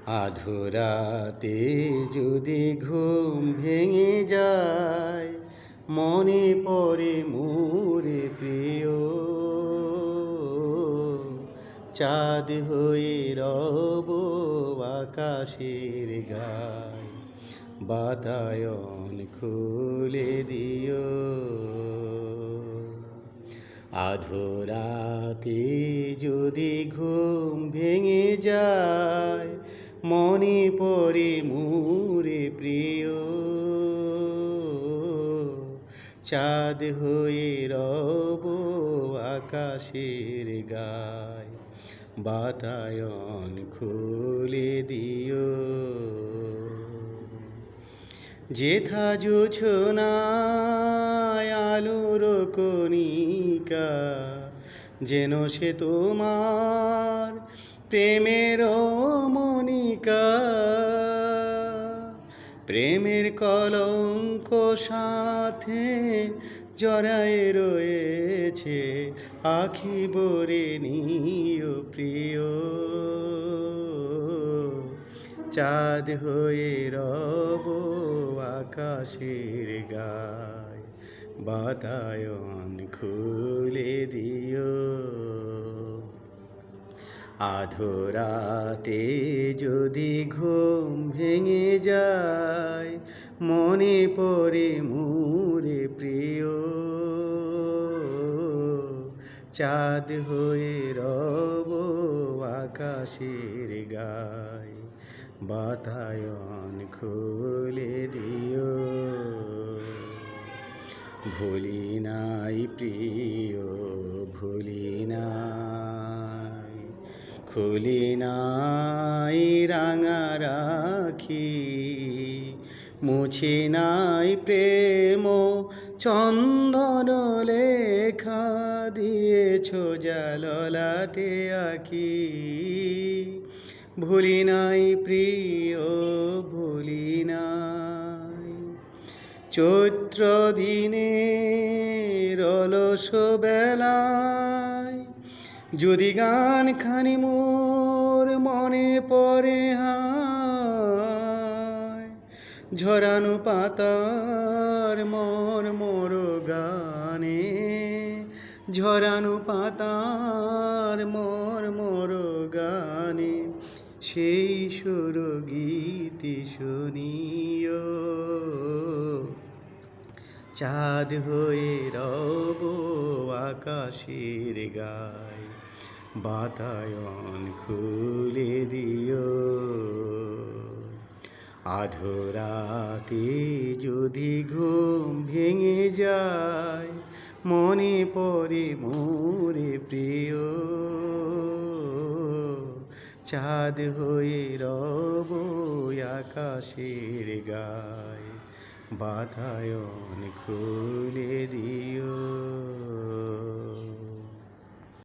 আধুরাতে যদি ঘুম ভেঙে যায়, মনে পড়ে মোরে প্রিয়। চাঁদ হয়ে রব আকাশের গায়, বাতায়ন খুলে দিও। আধুরাতে যদি ঘুম ভেঙে যায়, মনে পড়ে মোরে প্রিয়। চাঁদ হয়ে রব আকাশের গায়, বাতায়ন খুলে দিও। যেথা জোছনায় আলোর কণিকা, যেন সে তোমার প্রেমের মনিকা। প্রেমের কলঙ্ক সাথে জড়ায়ে রয়েছে, আখি ভরে নিও প্রিয়। চাঁদ হয়ে রব আকাশের গায়, বাতায়ন খুলে দিও। আধুরাতে যদি ঘুম ভেঙে যায়, মনে পড়ে মোরে প্রিয়। চাঁদ হয়ে রব আকাশের গায়, বাতায়ন খুলে দিও। ভুলি নাই প্রিয়, ভুলি নাই, খুলি নাই রাঙা রাখি, মুছি নাই প্রেম চন্দন লেখা, দিয়েছ ললাটে আঁকি। ভুলি নাই প্রিয়, ভুলি নাই, চৈত্র দিনের অলস বেলায় যদি গান খানি মোর মনে পড়ে হায়। ঝরানো পাতার মোর মোর গানে, ঝরানো পাতার মোর মোর গানে, সেই সুর গীতি শুনিও। চাঁদ হয়ে রব আকাশের গায়, বাতায়ন খুলে দিও। আধুরাতে যদি ঘুম ভেঙে যায়, মনে পড়ে মোরে প্রিয়। চাঁদ হয়ে রব আকাশের গায়, বাতায়ন খুলে দিও।